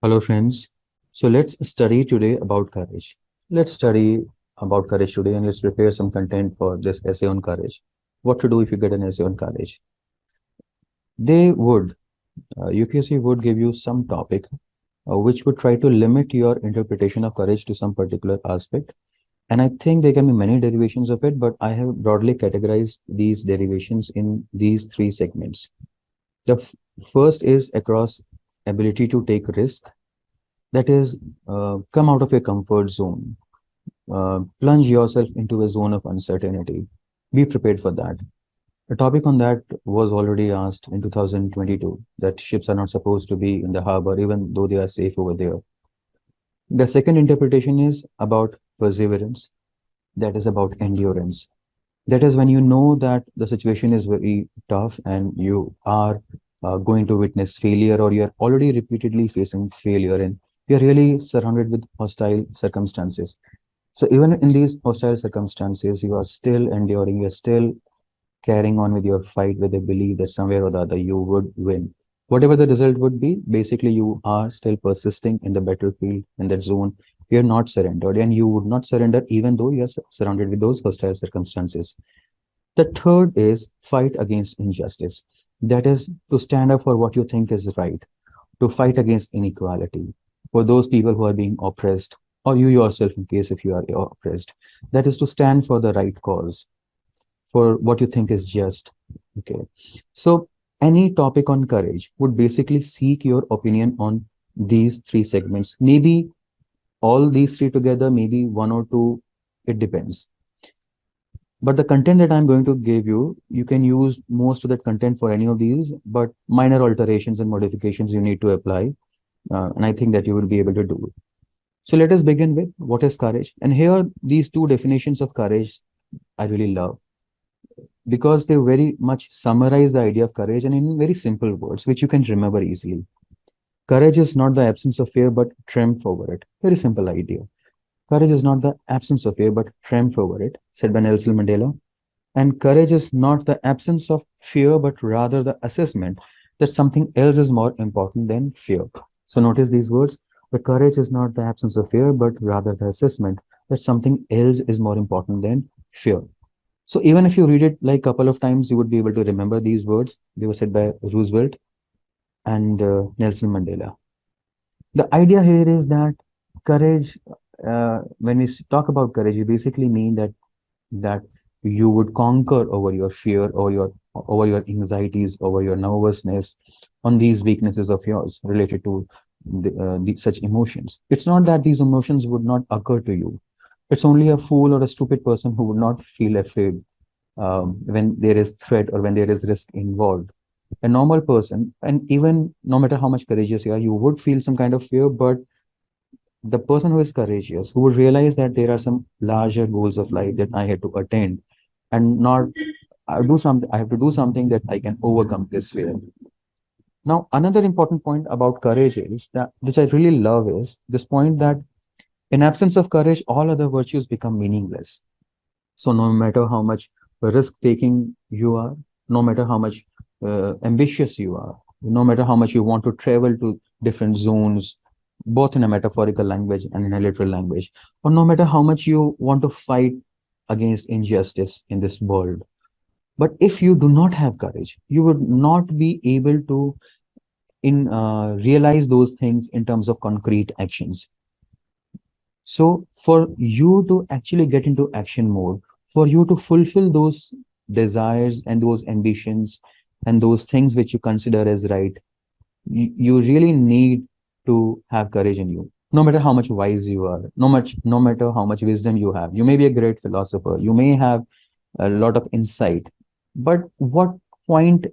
Hello, friends. So let's study today about courage. Let's study about courage today and let's prepare some content for this essay on courage. What to do if you get an essay on courage? They would, UPSC would give you some topic which would try to limit your interpretation of courage to some particular aspect. And I think there can be many derivations of it, but I have broadly categorized these derivations in these three segments. The first is across ability to take risk, that is, come out of your comfort zone, plunge yourself into a zone of uncertainty. Be prepared for that. A topic on that was already asked in 2022, that ships are not supposed to be in the harbor even though they are safe over there. The second interpretation is about perseverance, that is about endurance. That is when you know that the situation is very tough and you are going to witness failure, or you're already repeatedly facing failure, and you're really surrounded with hostile circumstances. So even in these hostile circumstances, you are still enduring, you're still carrying on with your fight with a belief that somewhere or the other you would win. Whatever the result would be, basically you are still persisting in the battlefield, in that zone. You're not surrendered, and you would not surrender even though you're surrounded with those hostile circumstances. The third is fight against injustice. That is to stand up for what you think is right, to fight against inequality, for those people who are being oppressed, or you yourself in case if you are oppressed. That is to stand for the right cause, for what you think is just. Okay. So any topic on courage would basically seek your opinion on these three segments. Maybe all these three together, maybe one or two, it depends. But the content that I'm going to give you, you can use most of that content for any of these, but minor alterations and modifications you need to apply. And I think that you will be able to do it. So let us begin with what is courage. And here, these two definitions of courage I really love, because they very much summarize the idea of courage and in very simple words, which you can remember easily. Courage is not the absence of fear, but triumph over it. Very simple idea. Courage is not the absence of fear, but triumph over it, said by Nelson Mandela. And courage is not the absence of fear, but rather the assessment that something else is more important than fear. So notice these words. The courage is not the absence of fear, but rather the assessment that something else is more important than fear. So even if you read it like a couple of times, you would be able to remember these words. They were said by Roosevelt and Nelson Mandela. The idea here is that courage, when we talk about courage, we basically mean that you would conquer over your fear, or your over your anxieties, over your nervousness, on these weaknesses of yours related to such emotions. It's not that these emotions would not occur to you. It's only a fool or a stupid person who would not feel afraid when there is threat or when there is risk involved. A normal person, and even no matter how much courageous you are, you would feel some kind of fear. But the person who is courageous, who would realize that there are some larger goals of life that I had to attain, and not I have to do something that I can overcome this fear. Now, another important point about courage is that, which I really love, is this point that in absence of courage, all other virtues become meaningless. So no matter how much risk taking you are, no matter how much ambitious you are, no matter how much you want to travel to different zones, both in a metaphorical language and in a literal language, or no matter how much you want to fight against injustice in this world, but if you do not have courage, you would not be able to realize those things in terms of concrete actions. So for you to actually get into action mode, for you to fulfill those desires and those ambitions and those things which you consider as right, you really need to have courage in you. No matter how much wise you are, no matter how much wisdom you have, you may be a great philosopher, you may have a lot of insight, but what point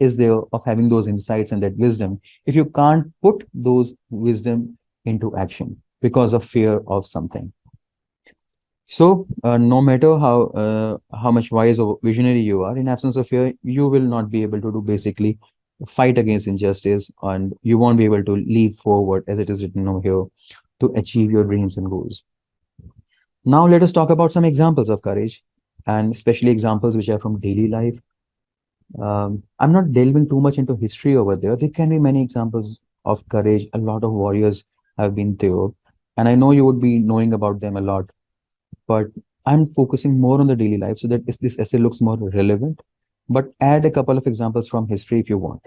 is there of having those insights and that wisdom if you can't put those wisdom into action because of fear of something? So no matter how much wise or visionary you are, in absence of fear, you will not be able to do basically fight against injustice, and you won't be able to leap forward, as it is written over here, to achieve your dreams and goals. Now let us talk about some examples of courage, and especially examples which are from daily life. I'm not delving too much into history over there. There can be many examples of courage. A lot of warriors have been there, and I know you would be knowing about them a lot, but I'm focusing more on the daily life so that this essay looks more relevant. But add a couple of examples from history if you want.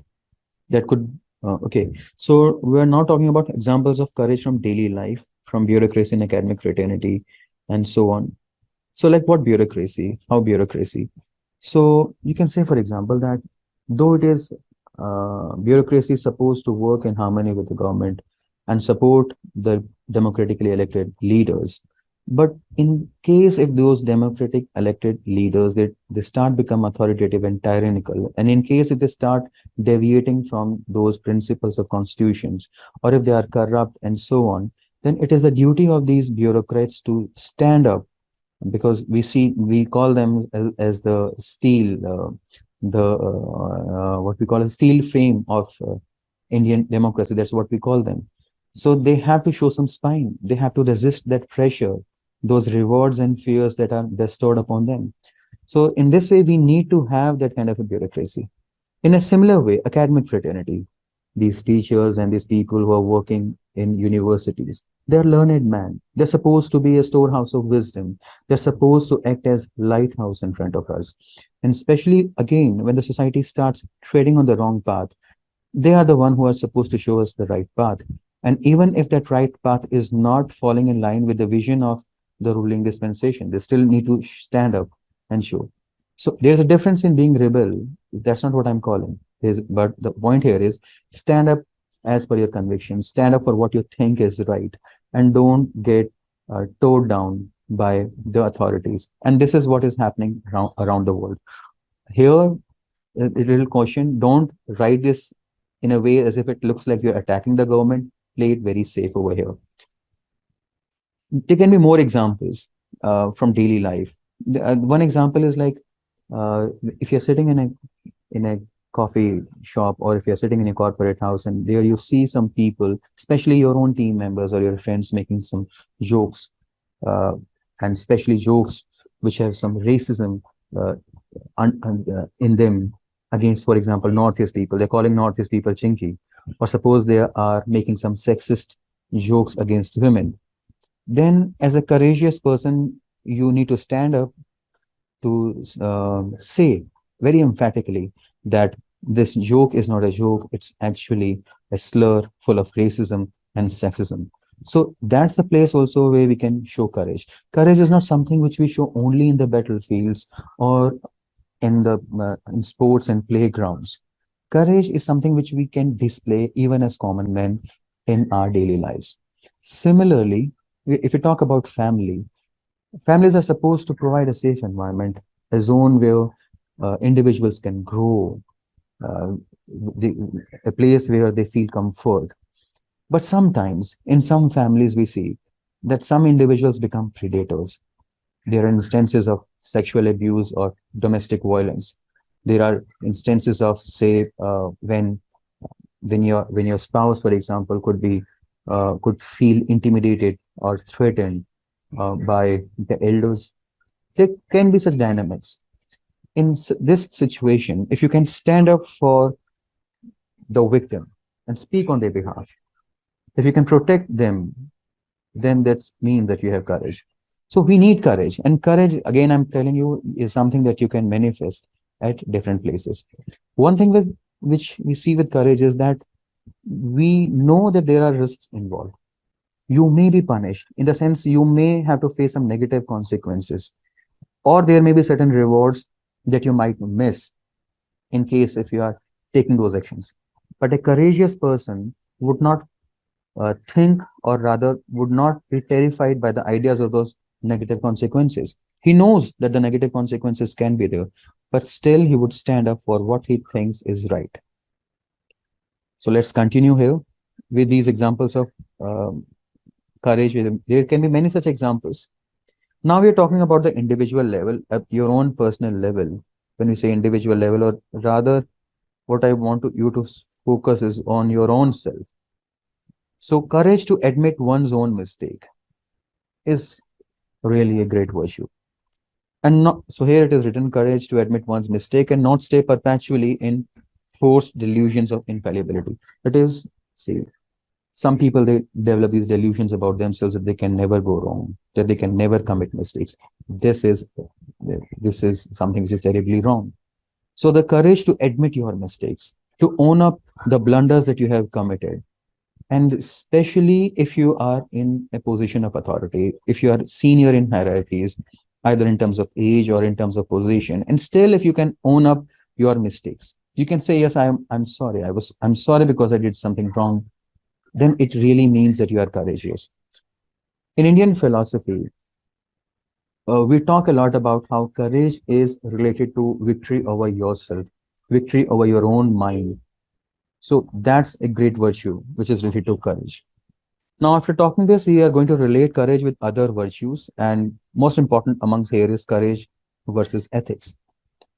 That could, okay. So we are now talking about examples of courage from daily life, from bureaucracy and academic fraternity, and so on. So, like what bureaucracy? How bureaucracy? So you can say, for example, that though it is bureaucracy is supposed to work in harmony with the government and support the democratically elected leaders, but in case if those democratic elected leaders they start become authoritative and tyrannical, and in case if they start deviating from those principles of constitutions, or if they are corrupt and so on, then it is the duty of these bureaucrats to stand up, because we call them as the steel, the what we call a steel frame of Indian democracy. That's what we call them. So they have to show some spine. They have to resist that pressure, those rewards and fears that are bestowed upon them. So in this way, we need to have that kind of a bureaucracy. In a similar way, academic fraternity, these teachers and these people who are working in universities, they're learned man. They're supposed to be a storehouse of wisdom. They're supposed to act as lighthouse in front of us. And especially again, when the society starts treading on the wrong path, they are the one who are supposed to show us the right path. And even if that right path is not falling in line with the vision of the ruling dispensation, they still need to stand up and show. So there's a difference in being rebel. That's not what I'm calling. But the point here is stand up as per your conviction, stand up for what you think is right, and don't get towed down by the authorities. And this is what is happening around the world. Here, a little caution, don't write this in a way as if it looks like you're attacking the government. Play it very safe over here. There can be more examples from daily life. One example is like if you're sitting in a coffee shop, or if you're sitting in a corporate house, and there you see some people, especially your own team members or your friends, making some jokes, uh, and especially jokes which have some racism uh, in them against, for example, Northeast people. They're calling Northeast people chinky, or suppose they are making some sexist jokes against women. Then, as a courageous person, you need to stand up to say very emphatically that this joke is not a joke, it's actually a slur full of racism and sexism. So that's the place also where we can show courage. Courage is not something which we show only in the battlefields or in sports and playgrounds. Courage is something which we can display even as common men in our daily lives. Similarly, if we talk about family, families are supposed to provide a safe environment, a zone where individuals can grow, uh, the, a place where they feel comfort. But sometimes, in some families, we see that some individuals become predators. There are instances of sexual abuse or domestic violence. There are instances of, say, when your spouse, for example, could feel intimidated or threatened by the elders. There can be such dynamics. In this situation, if you can stand up for the victim and speak on their behalf, if you can protect them, then that's mean that you have courage. So we need courage, and courage, again, I'm telling you, is something that you can manifest at different places. One thing which we see with courage is that we know that there are risks involved. You may be punished, in the sense you may have to face some negative consequences, or there may be certain rewards that you might miss in case if you are taking those actions. But a courageous person would not think, or rather would not be terrified by the ideas of those negative consequences. He knows that the negative consequences can be there, but still he would stand up for what he thinks is right. So let's continue here with these examples of courage. There can be many such examples. Now we're talking about the individual level, at your own personal level. When we say individual level, or rather, what I want you to focus is on your own self. So courage to admit one's own mistake is really a great virtue. And not, so here it is written, courage to admit one's mistake and not stay perpetually in forced delusions of infallibility. That is, See, some people, they develop these delusions about themselves that they can never go wrong, that they can never commit mistakes. This is this is something which is terribly wrong. So the courage to admit your mistakes, to own up the blunders that you have committed, and especially if you are in a position of authority, if you are senior in hierarchies, either in terms of age or in terms of position, and still if you can own up your mistakes, you can say, yes, I'm sorry, I'm sorry because I did something wrong, then it really means that you are courageous. In Indian philosophy, we talk a lot about how courage is related to victory over yourself, victory over your own mind. So that's a great virtue which is related to courage. Now, after talking this, we are going to relate courage with other virtues, and most important amongst here is courage versus ethics.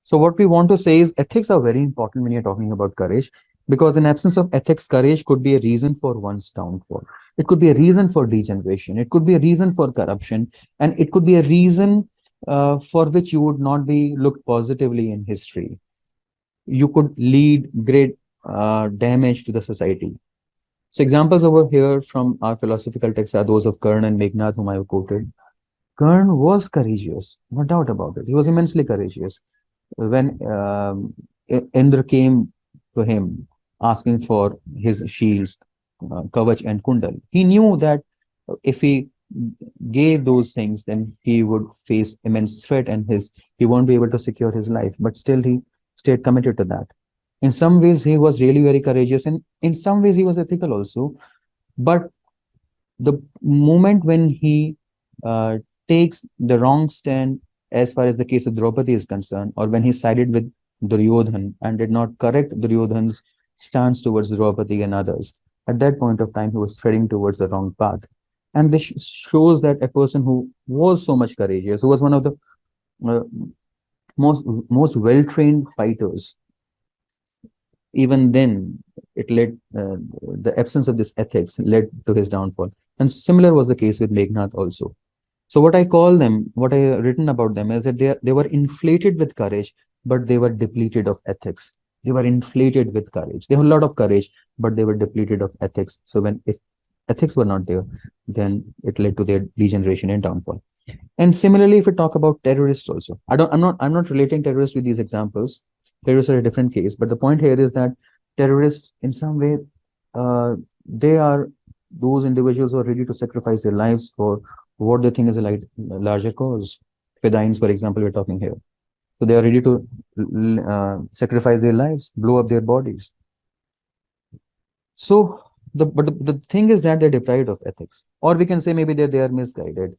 So what we want to say is ethics are very important when you're talking about courage, because in absence of ethics, courage could be a reason for one's downfall. It could be a reason for degeneration. It could be a reason for corruption, and it could be a reason for which you would not be looked positively in history. You could lead great damage to the society. So examples over here from our philosophical texts are those of Kern and Meghnad, whom I have quoted. Kern was courageous, no doubt about it. He was immensely courageous. When Indra came to him asking for his shields, Kavach and Kundal, he knew that if he gave those things, then he would face immense threat and he won't be able to secure his life. But still, he stayed committed to that. In some ways, he was really very courageous, and in some ways, he was ethical also. But the moment when he uh, takes the wrong stand as far as the case of Draupadi is concerned, or when he sided with Duryodhan and did not correct Duryodhan's stance towards Draupadi and others, at that point of time, he was treading towards the wrong path. And this shows that a person who was so much courageous, who was one of the uh, most well-trained fighters, even then it led the absence of this ethics led to his downfall. And similar was the case with Meghnad also. So what I call them, what I written about them is that they were inflated with courage, but they were depleted of ethics. They were inflated with courage. They had a lot of courage, but they were depleted of ethics. So when if ethics were not there, then it led to their degeneration and downfall. And similarly, if we talk about terrorists also, I'm not relating terrorists with these examples. Terrorists are a different case, but the point here is that terrorists, in some way, they are those individuals who are ready to sacrifice their lives for what they think is a larger cause. Fedayins, for example, we're talking here. So they are ready to sacrifice their lives, blow up their bodies. So the thing is that they're deprived of ethics, or we can say maybe they are misguided.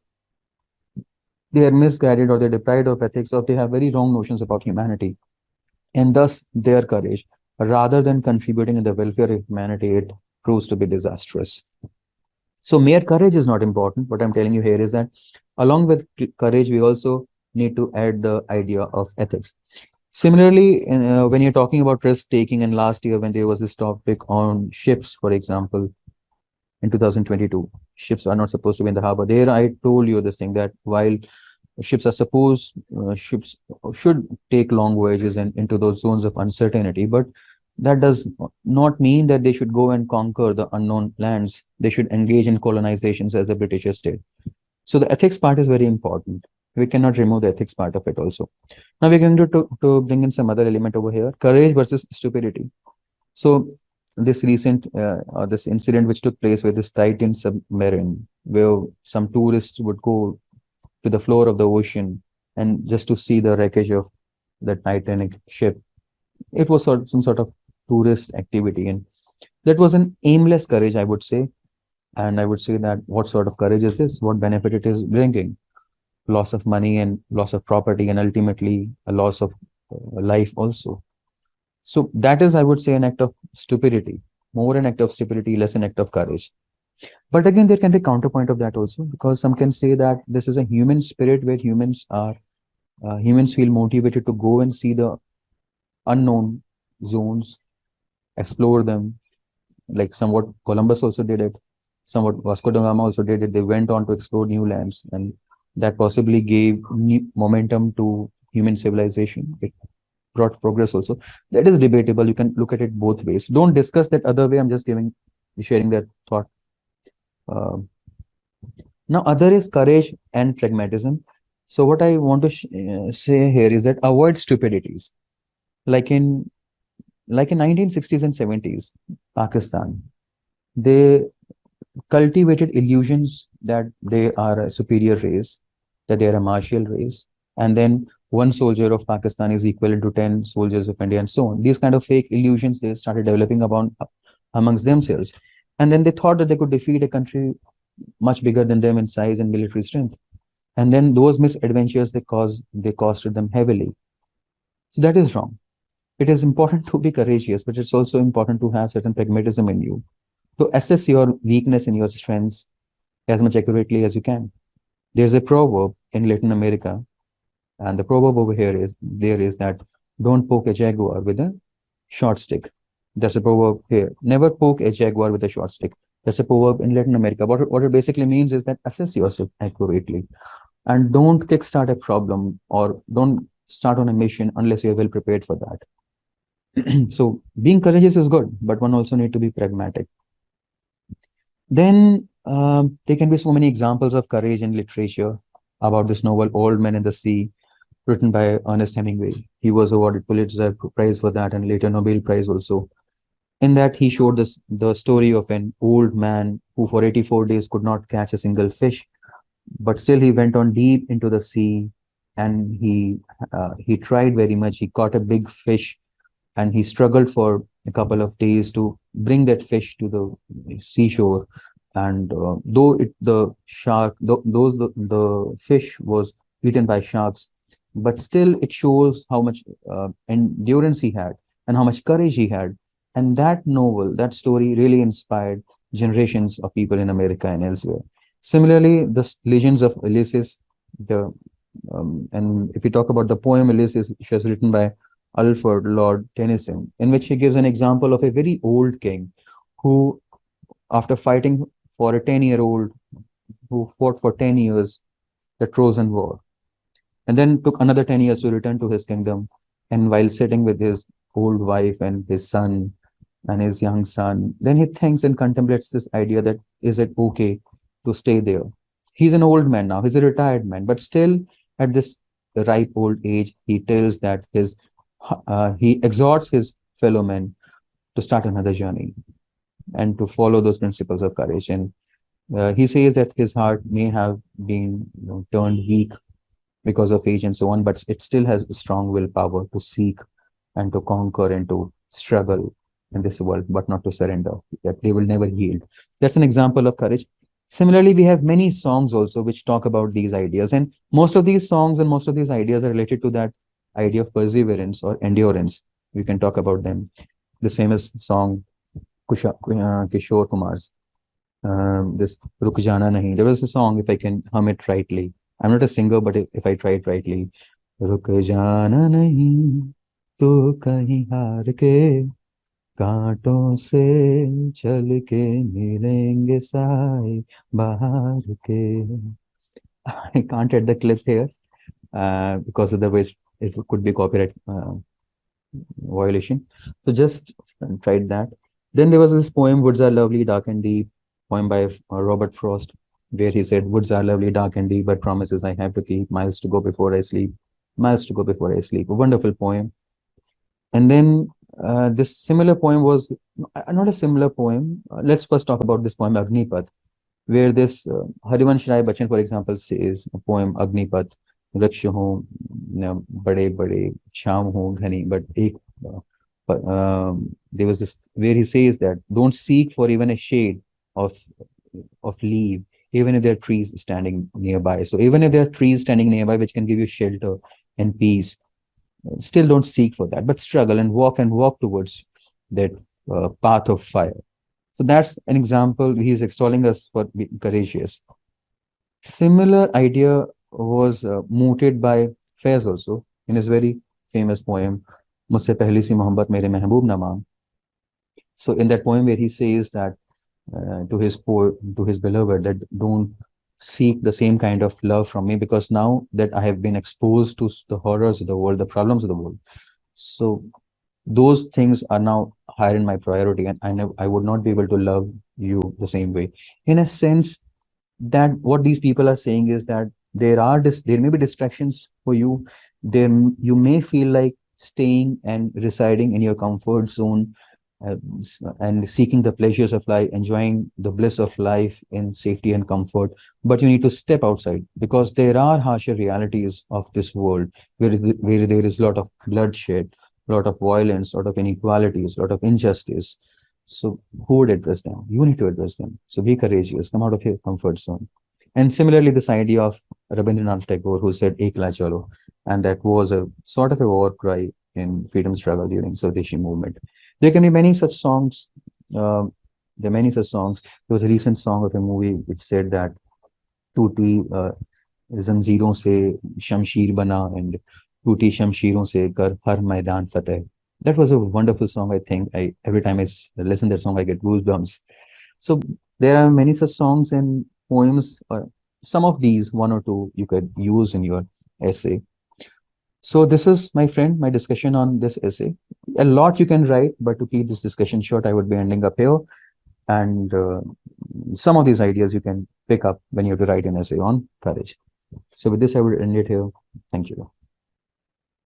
They are misguided, or they're deprived of ethics, or they have very wrong notions about humanity, and thus their courage, rather than contributing in the welfare of humanity, it proves to be disastrous. So mere courage is not important. What I'm telling you here is that along with courage, we also need to add the idea of ethics. Similarly, when you're talking about risk taking, and last year when there was this topic on ships, for example, in 2022, ships are not supposed to be in the harbor. There, I told you this thing that while ships should take long voyages and into those zones of uncertainty, but that does not mean that they should go and conquer the unknown lands. They should engage in colonizations as the British did. So the ethics part is very important. We cannot remove the ethics part of it also. Now we're going to bring in some other element over here: courage versus stupidity. So this this incident which took place with this Titan submarine, where some tourists would go to the floor of the ocean and just to see the wreckage of the Titanic ship. It was some sort of tourist activity, and that was an aimless courage, I would say. And I would say that what sort of courage is this? What benefit it is bringing? Loss of money and loss of property, and ultimately a loss of life also. So that is, I would say, an act of stupidity, more an act of stupidity, less an act of courage. But again, there can be counterpoint of that also, because some can say that this is a human spirit where humans feel motivated to go and see the unknown zones, explore them, like somewhat Columbus also did it, somewhat Vasco da Gama also did it. They went on to explore new lands, and that possibly gave new momentum to human civilization. It brought progress also. That is debatable. You can look at it both ways. Don't discuss that other way. I'm just giving sharing that thought. Uh, Now, other is courage and pragmatism. So, what I want to say here is that avoid stupidities. Like in 1960s and 70s, Pakistan, they cultivated illusions that they are a superior race, that they are a martial race, and then one soldier of Pakistan is equivalent to 10 soldiers of India, and so on. These kind of fake illusions they started developing amongst themselves. And then they thought that they could defeat a country much bigger than them in size and military strength. And then those misadventures they costed them heavily. So that is wrong. It is important to be courageous, but it's also important to have certain pragmatism in you to assess your weakness and your strengths as much accurately as you can. There's a proverb in Latin America, and the proverb over here is there is that don't poke a jaguar with a short stick. That's a proverb here. Never poke a jaguar with a short stick. That's a proverb in Latin America. What it basically means is that assess yourself accurately and don't kickstart a problem or don't start on a mission unless you're well prepared for that. So being courageous is good, but one also need to be pragmatic. Then there can be so many examples of courage in literature about this novel Old Man and the Sea, written by Ernest Hemingway. He was awarded Pulitzer Prize for that and later Nobel Prize also. In that, he showed the story of an old man who for 84 days could not catch a single fish, but still he went on deep into the sea, and he tried very much. He caught a big fish, and he struggled for a couple of days to bring that fish to the seashore. And though the shark, the fish was eaten by sharks, but still it shows how much endurance he had and how much courage he had. And that novel, that story, really inspired generations of people in America and elsewhere. Similarly, the legends of Ulysses, the and if we talk about the poem Ulysses, which was written by Alfred Lord Tennyson, in which he gives an example of a very old king who, after fighting for a 10-year-old who fought for 10 years the Trojan War, and then took another 10 years to return to his kingdom. And while sitting with his old wife and his son and his young son, then he thinks and contemplates this idea that is it okay to stay there? He's an old man now, he's a retired man, but still at this ripe old age, he tells that he exhorts his fellow men to start another journey and to follow those principles of courage. And he says that his heart may have been turned weak because of age and so on, but it still has strong willpower to seek and to conquer and to struggle in this world, but not to surrender, that they will never yield. That's an example of courage. Similarly, we have many songs also which talk about these ideas. And most of these songs and most of these ideas are related to that idea of perseverance or endurance. We can talk about them. The same as song Kishore Kumar's, this Ruk Jana Nahi. There was a song, if I can hum it rightly. I'm not a singer, but if I try it rightly, Ruk Jana Nahi, तो कहीं हार के कांटों से चल के मिलेंगे साए बाहर के. I can't add the clip here because otherwise it could be copyright violation. So just tried that. Then there was this poem, Woods Are Lovely, Dark and Deep, poem by Robert Frost, where he said, Woods are lovely, dark and deep, but promises I have to keep, miles to go before I sleep, miles to go before I sleep. A wonderful poem. And then this similar poem was not a similar poem. Let's first talk about this poem, Agnipath, where this Harivansh Rai Bachchan, for example, says a poem, Agnipath, वृक्ष हो बड़े बड़े शाम हो घनी, but there was this where he says that don't seek for even a shade of leaf, even if there are trees standing nearby. So even if there are trees standing nearby which can give you shelter and peace, still don't seek for that, but struggle and walk towards that path of fire. So that's an example. He's extolling us for being courageous. Similar idea was mooted by Faiz also in his very famous poem, Muझसे पहली सी मोहब्बत मेरे महबूब ना मांग. So in that poem where he says that to his beloved, that don't seek the same kind of love from me, because now that I have been exposed to the horrors of the world, the problems of the world, so those things are now higher in my priority, and I would not be able to love you the same way. In a sense, that what these people are saying is that there may be distractions for you. You may feel like staying and residing in your comfort zone, and seeking the pleasures of life, enjoying the bliss of life in safety and comfort. But you need to step outside, because there are harsher realities of this world, where there is a lot of bloodshed, a lot of violence, a lot of inequalities, a lot of injustice. So who would address them? You need to address them. So be courageous, come out of your comfort zone. And similarly, this idea of Rabindranath Tagore, who said "Ekla Chalo," and that was a sort of a war cry in freedom struggle during Swadeshi movement. There can be many such songs. Uh, there are many such songs. There was a recent song of a movie which said that टूटी जंजीरों से शमशीर बना and टूटी शमशीरों से कर हर मैदान फतेह. That was a wonderful song. I think every time listen to that song, I get goosebumps. So there are many such songs and poems. Some of these, one or two, you could use in your essay. So this is, my friend, my discussion on this essay. A lot you can write, but to keep this discussion short, I would be ending up here. And some of these ideas you can pick up when you have to write an essay on courage. So with this, I would end it here. Thank you.